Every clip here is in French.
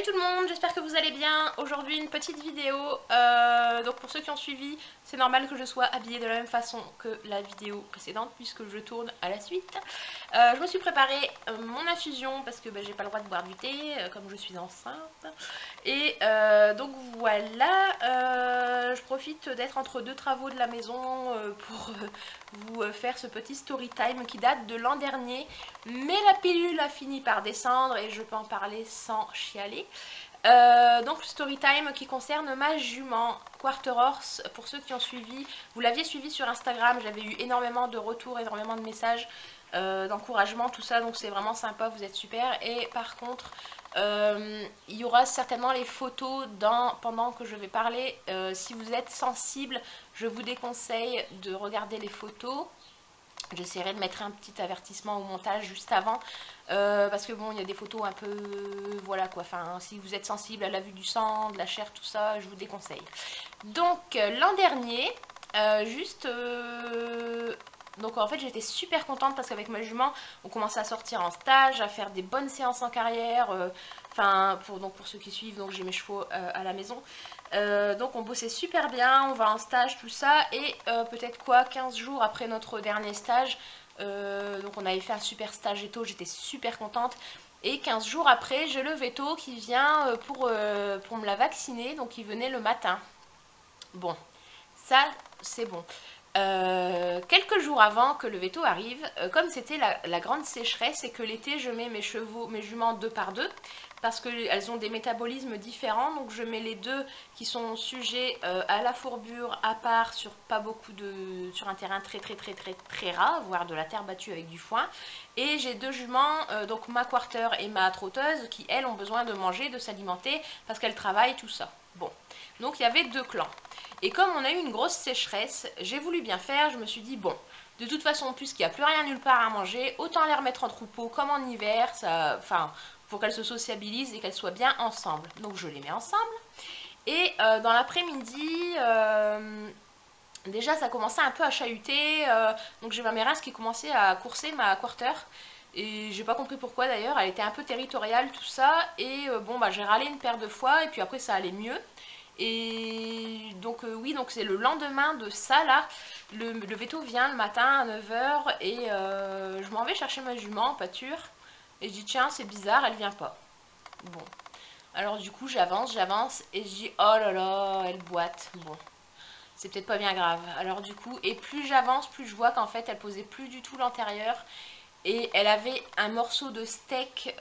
Salut tout le monde, j'espère que vous allez bien. Aujourd'hui une petite vidéo, donc pour ceux qui ont suivi, c'est normal que je sois habillée de la même façon que la vidéo précédente puisque je tourne à la suite. Je me suis préparé mon infusion parce que j'ai pas le droit de boire du thé comme je suis enceinte. Et donc voilà, je profite d'être entre deux travaux de la maison pour vous faire ce petit story time qui date de l'an dernier. Mais la pilule a fini par descendre et je peux en parler sans chialer. Donc story time qui concerne ma jument Quarter Horse. Pour ceux qui ont suivi, vous l'aviez suivi sur Instagram, j'avais eu énormément de retours, énormément de messages d'encouragement, tout ça, donc c'est vraiment sympa, vous êtes super. Et par contre, il y aura certainement les photos pendant que je vais parler. Si vous êtes sensible, je vous déconseille de regarder les photos. J'essaierai de mettre un petit avertissement au montage juste avant parce que bon, il y a des photos un peu voilà quoi, enfin si vous êtes sensible à la vue du sang, de la chair, tout ça, je vous déconseille. Donc l'an dernier, juste donc en fait j'étais super contente parce qu'avec ma jument on commençait à sortir en stage, à faire des bonnes séances en carrière, enfin pour ceux qui suivent, donc j'ai mes chevaux à la maison. Donc on bossait super bien, on va en stage, tout ça, et peut-être quoi, 15 jours après notre dernier stage, donc on avait fait un super stage veto, j'étais super contente, et 15 jours après, j'ai le veto qui vient pour me la vacciner, donc il venait le matin. Bon, ça c'est bon. Quelques jours avant que le veto arrive, comme c'était la grande sécheresse et que l'été je mets mes chevaux, mes juments deux par deux, parce qu'elles ont des métabolismes différents, donc je mets les deux qui sont sujets à la fourbure à part sur pas beaucoup de, sur un terrain très ras, voire de la terre battue avec du foin, et j'ai deux juments, donc ma quarter et ma trotteuse, qui elles ont besoin de manger, de s'alimenter parce qu'elles travaillent tout ça. Bon, donc il y avait deux clans. Et comme on a eu une grosse sécheresse, j'ai voulu bien faire, je me suis dit bon, de toute façon, puisqu'il n'y a plus rien nulle part à manger, autant les remettre en troupeau comme en hiver, ça, enfin, pour qu'elles se sociabilisent et qu'elles soient bien ensemble. Donc je les mets ensemble. Et dans l'après-midi, déjà ça commençait un peu à chahuter, donc j'ai ma méresse qui commençait à courser ma quarter. Et j'ai pas compris pourquoi d'ailleurs, elle était un peu territoriale tout ça, et bon bah j'ai râlé une paire de fois, et puis après ça allait mieux. Et donc oui, donc c'est le lendemain de ça là, le veto vient le matin à 9h et je m'en vais chercher ma jument en pâture. Et je dis tiens c'est bizarre, elle vient pas. Bon, alors du coup j'avance et je dis oh là là, elle boite. Bon, c'est peut-être pas bien grave. Alors du coup, et plus j'avance, plus je vois qu'en fait elle posait plus du tout l'antérieur. Et elle avait un morceau de steak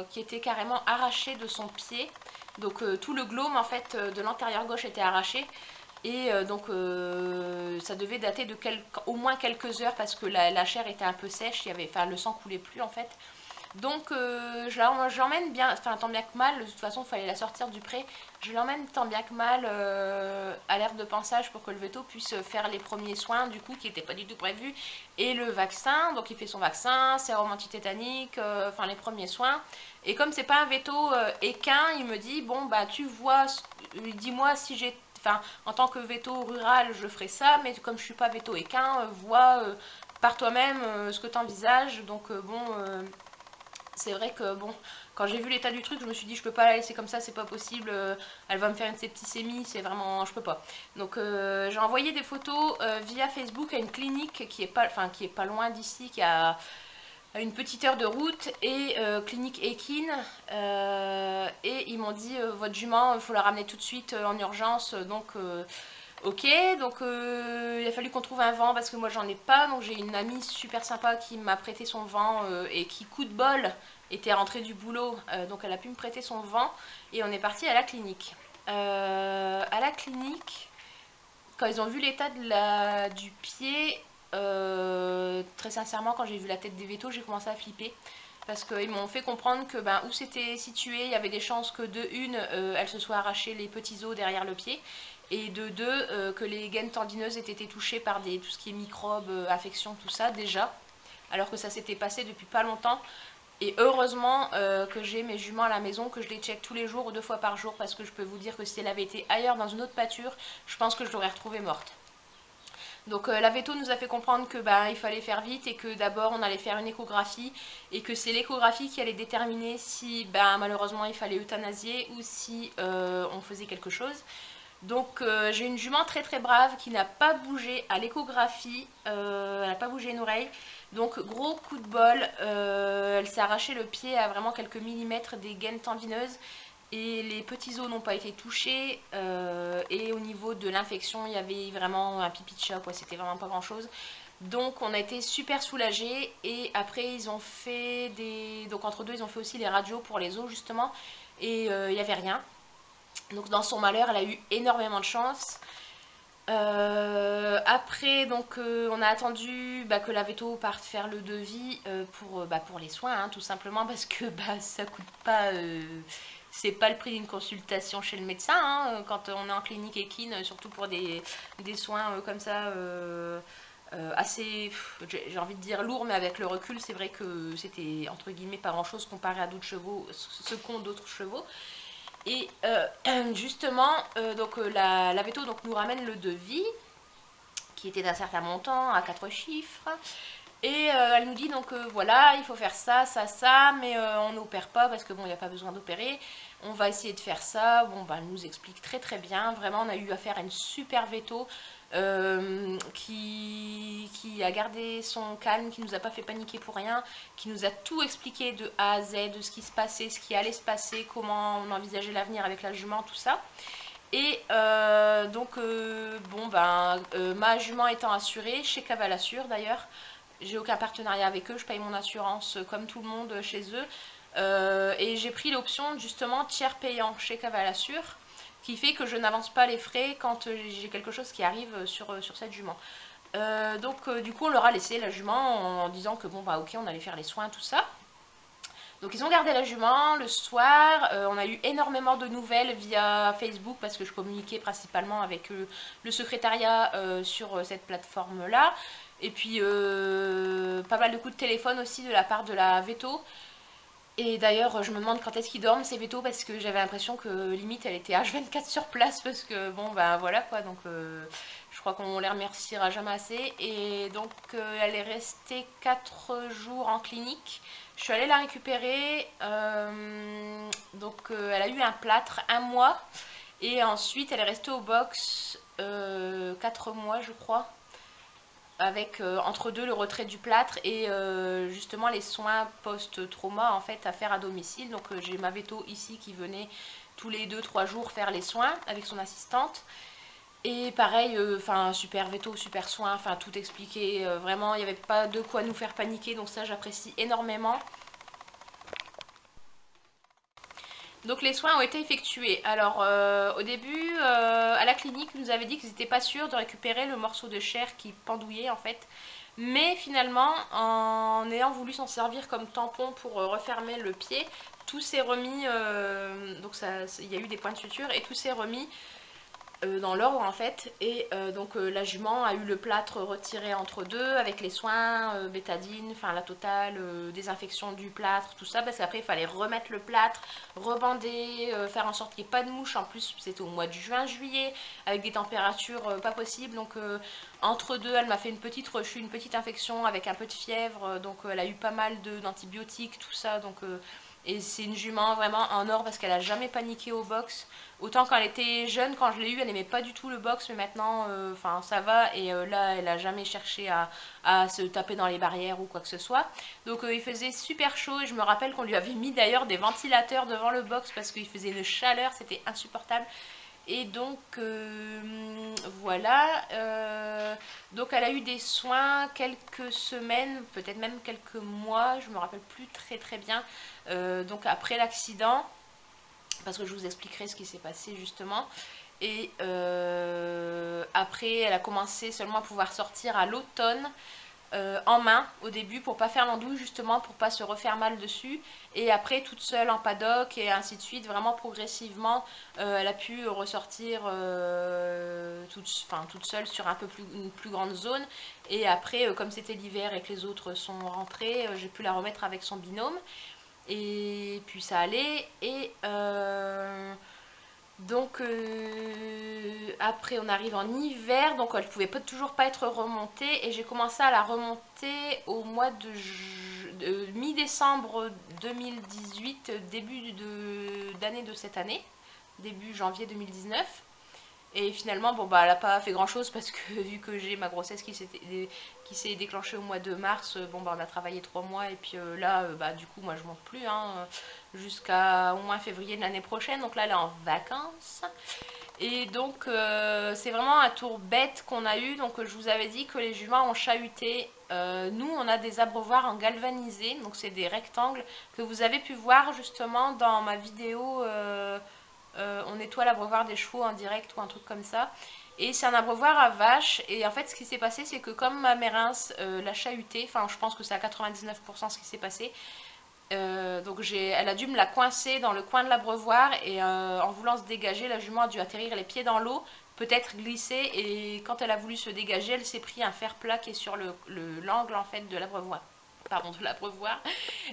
qui était carrément arraché de son pied. Donc tout le glaume en fait de l'antérieur gauche était arraché. Et donc ça devait dater de au moins quelques heures parce que la chair était un peu sèche, enfin, le sang coulait plus en fait. Donc je l'emmène bien, enfin tant bien que mal, de toute façon il fallait la sortir du pré. Je l'emmène tant bien que mal à l'herbe de pansage pour que le veto puisse faire les premiers soins du coup qui n'étaient pas du tout prévus. Et le vaccin, donc il fait son vaccin, sérum antitétanique, enfin les premiers soins. Et comme c'est pas un veto équin, il me dit bon bah tu vois, dis-moi si j'ai... Enfin, en tant que veto rural, je ferai ça, mais comme je suis pas veto équin, vois par toi-même ce que tu envisages. Donc bon, c'est vrai que bon, quand j'ai vu l'état du truc, je me suis dit je peux pas la laisser comme ça, c'est pas possible, elle va me faire une septicémie, c'est vraiment, je peux pas. Donc j'ai envoyé des photos via Facebook à une clinique qui est pas, enfin, qui est pas loin d'ici, qui a à une petite heure de route, et clinique équine, et ils m'ont dit votre jument, il faut la ramener tout de suite en urgence, donc ok, donc il a fallu qu'on trouve un vent parce que moi j'en ai pas, donc j'ai une amie super sympa qui m'a prêté son vent et qui, coup de bol, était rentrée du boulot, donc elle a pu me prêter son vent et on est parti à la clinique. À la clinique, quand ils ont vu l'état du pied, très sincèrement, quand j'ai vu la tête des vétos, j'ai commencé à flipper. Parce qu'ils m'ont fait comprendre que ben, où c'était situé, il y avait des chances que de une, elle se soit arraché les petits os derrière le pied, et de deux, que les gaines tendineuses aient été touchées par tout ce qui est microbes, infections, tout ça déjà, alors que ça s'était passé depuis pas longtemps. Et heureusement que j'ai mes juments à la maison, que je les check tous les jours ou deux fois par jour, parce que je peux vous dire que si elle avait été ailleurs dans une autre pâture, je pense que je l'aurais retrouvée morte. Donc la veto nous a fait comprendre que il fallait faire vite et que d'abord on allait faire une échographie et que c'est l'échographie qui allait déterminer si malheureusement il fallait euthanasier ou si on faisait quelque chose. Donc j'ai une jument très très brave qui n'a pas bougé à l'échographie, elle n'a pas bougé une oreille. Donc gros coup de bol, elle s'est arraché le pied à vraiment quelques millimètres des gaines tendineuses et les petits os n'ont pas été touchés. Et au niveau de l'infection, il y avait vraiment un pipi de chat, quoi. C'était vraiment pas grand chose. Donc on a été super soulagés et après ils ont fait des... Donc entre deux ils ont fait aussi les radios pour les os justement et il n'y avait rien. Donc dans son malheur, elle a eu énormément de chance. Après, donc, on a attendu que la veto parte faire le devis pour les soins, hein, tout simplement parce que ça coûte pas. C'est pas le prix d'une consultation chez le médecin hein, quand on est en clinique équine, surtout pour des soins comme ça. Assez, j'ai envie de dire lourd, mais avec le recul, c'est vrai que c'était entre guillemets pas grand chose comparé à d'autres chevaux, ce qu'ont d'autres chevaux. Et justement, la veto donc, nous ramène le devis, qui était d'un certain montant, à 4 chiffres. Et elle nous dit donc voilà, il faut faire ça, ça, ça, mais on n'opère pas parce que bon, il n'y a pas besoin d'opérer. On va essayer de faire ça. Bon, elle nous explique très très bien. Vraiment, on a eu affaire à une super veto qui a gardé son calme, qui nous a pas fait paniquer pour rien, qui nous a tout expliqué de A à Z, de ce qui se passait, ce qui allait se passer, comment on envisageait l'avenir avec la jument, tout ça. Et ma jument étant assurée, chez Caval Assure d'ailleurs, j'ai aucun partenariat avec eux, je paye mon assurance comme tout le monde chez eux. Et j'ai pris l'option justement tiers payant chez Caval Assure, qui fait que je n'avance pas les frais quand j'ai quelque chose qui arrive sur cette jument. Du coup on leur a laissé la jument en disant que ok, on allait faire les soins, tout ça. Donc ils ont gardé la jument le soir. On a eu énormément de nouvelles via Facebook parce que je communiquais principalement avec le secrétariat sur cette plateforme-là. Et puis pas mal de coups de téléphone aussi de la part de la veto. Et d'ailleurs je me demande quand est-ce qu'ils dorment ces vétos parce que j'avais l'impression que limite elle était H24 sur place parce que voilà quoi. Donc je crois qu'on les remerciera jamais assez. Et donc elle est restée 4 jours en clinique. Je suis allée la récupérer. Elle a eu un plâtre 1 mois. Et ensuite elle est restée au box 4 mois je crois. Avec entre deux le retrait du plâtre et justement les soins post-trauma en fait à faire à domicile. Donc j'ai ma veto ici qui venait tous les 2-3 jours faire les soins avec son assistante. Et pareil, super veto, super soin, tout expliqué. Vraiment, il n'y avait pas de quoi nous faire paniquer, donc ça j'apprécie énormément. Donc les soins ont été effectués. Alors au début, à la clinique, ils nous avaient dit qu'ils n'étaient pas sûrs de récupérer le morceau de chair qui pendouillait en fait. Mais finalement, en ayant voulu s'en servir comme tampon pour refermer le pied, tout s'est remis, il y a eu des points de suture et tout s'est remis dans l'ordre en fait. Et la jument a eu le plâtre retiré entre deux avec les soins, bétadine, la totale, désinfection du plâtre, tout ça, parce qu'après il fallait remettre le plâtre, rebander, faire en sorte qu'il n'y ait pas de mouche. En plus c'était au mois de juin-juillet avec des températures pas possibles, donc entre deux elle m'a fait une petite rechute, une petite infection avec un peu de fièvre, donc elle a eu pas mal d'antibiotiques, tout ça, donc et c'est une jument vraiment en or parce qu'elle a jamais paniqué au box. Autant quand elle était jeune, quand je l'ai eue, elle n'aimait pas du tout le box, mais maintenant, ça va. Et là, elle a jamais cherché à se taper dans les barrières ou quoi que ce soit. Donc il faisait super chaud et je me rappelle qu'on lui avait mis d'ailleurs des ventilateurs devant le box parce qu'il faisait une chaleur, c'était insupportable. Et donc voilà, donc elle a eu des soins quelques semaines, peut-être même quelques mois, je me rappelle plus très très bien. Donc après l'accident, parce que je vous expliquerai ce qui s'est passé justement. Et après, elle a commencé seulement à pouvoir sortir à l'automne en main au début pour pas faire l'andouille justement, pour pas se refaire mal dessus. Et après, toute seule en paddock et ainsi de suite, vraiment progressivement, elle a pu ressortir toute seule sur une plus grande zone. Et après, comme c'était l'hiver et que les autres sont rentrés, j'ai pu la remettre avec son binôme. Et puis ça allait. Et Donc après on arrive en hiver, donc elle pouvait toujours pas être remontée et j'ai commencé à la remonter au mois de mi-décembre 2018, début d'année de cette année, début janvier 2019. Et finalement, bon bah elle a pas fait grand chose parce que vu que j'ai ma grossesse qui s'est déclenchée au mois de mars, bon bah on a travaillé 3 mois et puis là bah du coup moi je monte plus hein, jusqu'à au moins février de l'année prochaine, donc là elle est en vacances. Et donc c'est vraiment un tour bête qu'on a eu, donc je vous avais dit que les juments ont chahuté. Nous on a des abreuvoirs en galvanisé, donc c'est des rectangles que vous avez pu voir justement dans ma vidéo on nettoie l'abreuvoir des chevaux en direct ou un truc comme ça. Et c'est un abreuvoir à vache. Et en fait, ce qui s'est passé, c'est que comme ma mérins l'a chahuté, enfin, je pense que c'est à 99% ce qui s'est passé. Donc elle a dû me la coincer dans le coin de l'abreuvoir et en voulant se dégager, la jument a dû atterrir les pieds dans l'eau, peut-être glisser et quand elle a voulu se dégager, elle s'est pris un fer plat qui est sur l'angle en fait de l'abreuvoir. Pardon, de l'abreuvoir.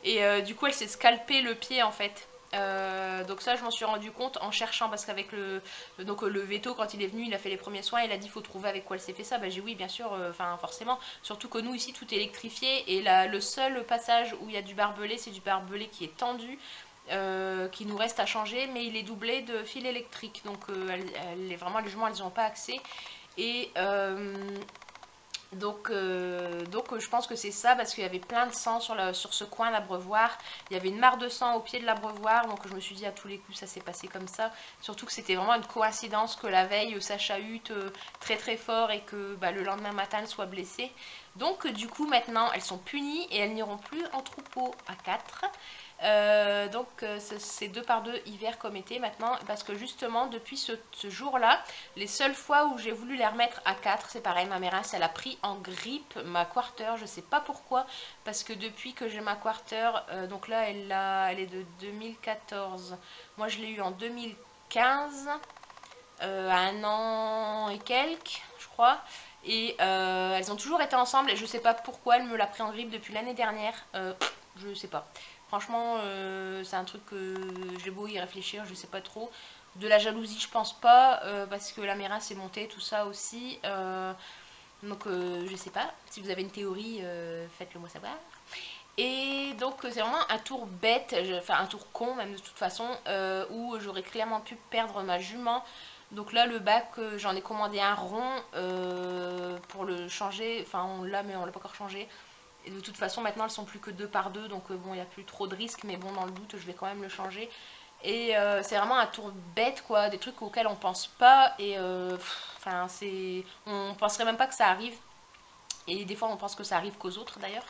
Et du coup, elle s'est scalpé le pied en fait. Donc ça je m'en suis rendu compte en cherchant parce qu'avec le veto quand il est venu il a fait les premiers soins, il a dit faut trouver avec quoi elle s'est fait ça. Bah j'ai oui bien sûr, enfin forcément, surtout que nous ici tout est électrifié et le seul passage où il y a du barbelé c'est du barbelé qui est tendu, qui nous reste à changer, mais il est doublé de fil électrique donc vraiment les juments elles n'ont pas accès et donc je pense que c'est ça parce qu'il y avait plein de sang sur ce coin d'abreuvoir. Il y avait une mare de sang au pied de l'abreuvoir, donc je me suis dit à tous les coups ça s'est passé comme ça. Surtout que c'était vraiment une coïncidence que la veille ça chahute très très fort et que bah, le lendemain matin elles soient blessées. Donc du coup maintenant elles sont punies et elles n'iront plus en troupeau à 4. Donc c'est 2 par 2 hiver comme été maintenant parce que justement depuis ce jour-là, les seules fois où j'ai voulu les remettre à 4, c'est pareil, ma mère elle a pris en grippe ma quarter, je sais pas pourquoi, parce que depuis que j'ai ma quarter, donc là elle est de 2014, moi je l'ai eu en 2015, à 1 an et quelques je crois, et elles ont toujours été ensemble et je sais pas pourquoi elle me l'a pris en grippe depuis l'année dernière, je sais pas. Franchement, c'est un truc que j'ai beau y réfléchir, je sais pas trop. De la jalousie, je pense pas, parce que la Mera s'est montée, tout ça aussi. Donc, je sais pas. Si vous avez une théorie, faites-le moi savoir. Et donc, c'est vraiment un tour bête, enfin un tour con même de toute façon, où j'aurais clairement pu perdre ma jument. Donc là, le bac, j'en ai commandé un rond pour le changer. Enfin, on l'a, mais on l'a pas encore changé. Et de toute façon, maintenant, elles sont plus que 2 par 2, donc bon, il n'y a plus trop de risques, mais bon, dans le doute, je vais quand même le changer. Et c'est vraiment un tour bête, quoi, des trucs auxquels on pense pas, et enfin, on penserait même pas que ça arrive, et des fois, on pense que ça arrive qu'aux autres, d'ailleurs.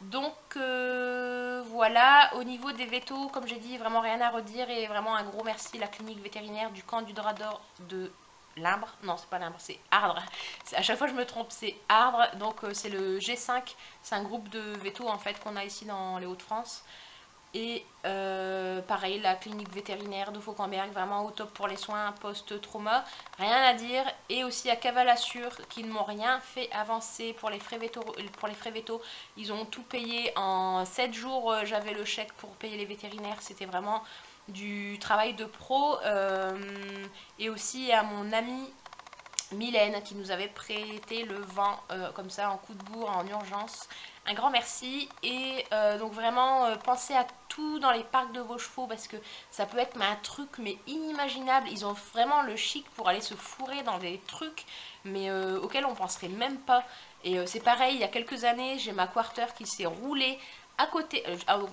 Donc voilà, au niveau des vétos, comme j'ai dit, vraiment rien à redire, et vraiment un gros merci à la clinique vétérinaire du camp du Drap d'Or de Limbre, non c'est pas Limbre, c'est Ardres, à chaque fois je me trompe, c'est Ardres, donc c'est le G5, c'est un groupe de vétos en fait qu'on a ici dans les Hauts-de-France. Et pareil, la clinique vétérinaire de Fauquemberg, vraiment au top pour les soins post-trauma, rien à dire. Et aussi à Cavalassure, qui ne m'ont rien fait avancer pour les frais vétos. Ils ont tout payé en 7 jours, j'avais le chèque pour payer les vétérinaires, c'était vraiment du travail de pro. Et aussi à mon ami Mylène qui nous avait prêté le vent comme ça en coup de bourre en urgence. Un grand merci et donc vraiment pensez à tout dans les parcs de vos chevaux parce que ça peut être un truc mais inimaginable. Ils ont vraiment le chic pour aller se fourrer dans des trucs mais auxquels on penserait même pas. Et c'est pareil, il y a quelques années, j'ai ma quarter qui s'est roulée à côté,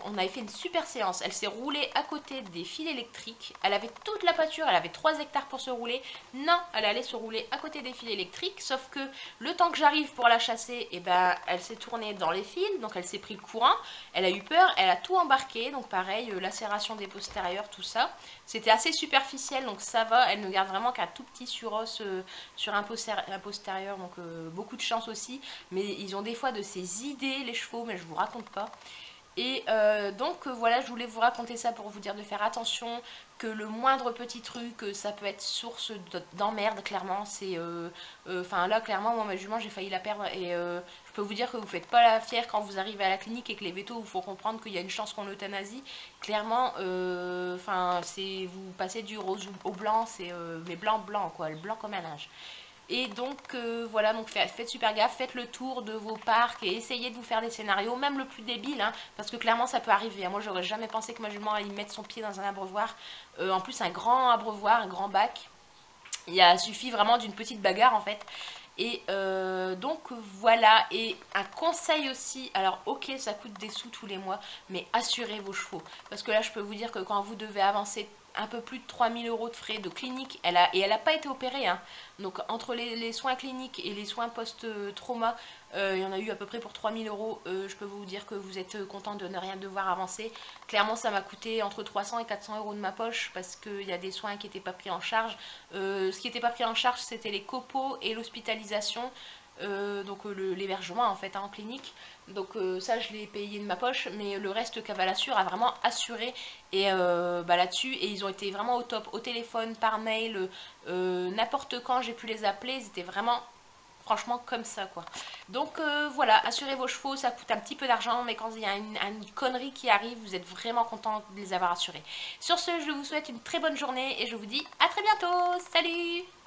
on avait fait une super séance, elle s'est roulée à côté des fils électriques, elle avait toute la pâture, elle avait 3 hectares pour se rouler, non, elle allait se rouler à côté des fils électriques, sauf que le temps que j'arrive pour la chasser, et ben, elle s'est tournée dans les fils, donc elle s'est pris le courant, elle a eu peur, elle a tout embarqué, donc pareil, lacération des postérieurs, tout ça, c'était assez superficiel, donc ça va, elle ne garde vraiment qu'un tout petit suros sur un postérieur, donc beaucoup de chance aussi, mais ils ont des fois de ces idées, les chevaux, mais je vous raconte pas. Et donc voilà, je voulais vous raconter ça pour vous dire de faire attention, que le moindre petit truc, ça peut être source d'emmerde, clairement. Enfin là, clairement, moi, ma jument, j'ai failli la perdre. Et je peux vous dire que vous faites pas la fière quand vous arrivez à la clinique et que les vétos, il faut comprendre qu'il y a une chance qu'on l'euthanasie. Clairement, enfin, vous passez du rose au blanc, mais blanc, blanc, quoi, le blanc comme un linge. Et donc voilà, donc faites super gaffe, faites le tour de vos parcs et essayez de vous faire des scénarios, même le plus débile, hein, parce que clairement ça peut arriver. Moi j'aurais jamais pensé que ma jument allait mettre son pied dans un abreuvoir. En plus un grand abreuvoir, un grand bac. Suffit vraiment d'une petite bagarre en fait. Et donc voilà, et un conseil aussi, alors ok ça coûte des sous tous les mois, mais assurez vos chevaux. Parce que là je peux vous dire que quand vous devez avancer un peu plus de 3 000 € de frais de clinique, elle n'a pas été opérée, hein. Donc entre les soins cliniques et les soins post-trauma, il y en a eu à peu près pour 3 000 €. Je peux vous dire que vous êtes content de ne rien devoir avancer. Clairement ça m'a coûté entre 300 et 400 € de ma poche, parce qu'il y a des soins qui n'étaient pas pris en charge. Ce qui n'était pas pris en charge, c'était les copeaux et l'hospitalisation, donc l'hébergement en fait, hein, en clinique. Donc ça, je l'ai payé de ma poche, mais le reste, Cavalassure a vraiment assuré. Et là-dessus, et ils ont été vraiment au top, au téléphone, par mail, n'importe quand j'ai pu les appeler, ils étaient vraiment franchement comme ça quoi. Donc voilà, assurez vos chevaux, ça coûte un petit peu d'argent, mais quand il y a une connerie qui arrive, vous êtes vraiment content de les avoir assurés. Sur ce, je vous souhaite une très bonne journée et je vous dis à très bientôt. Salut!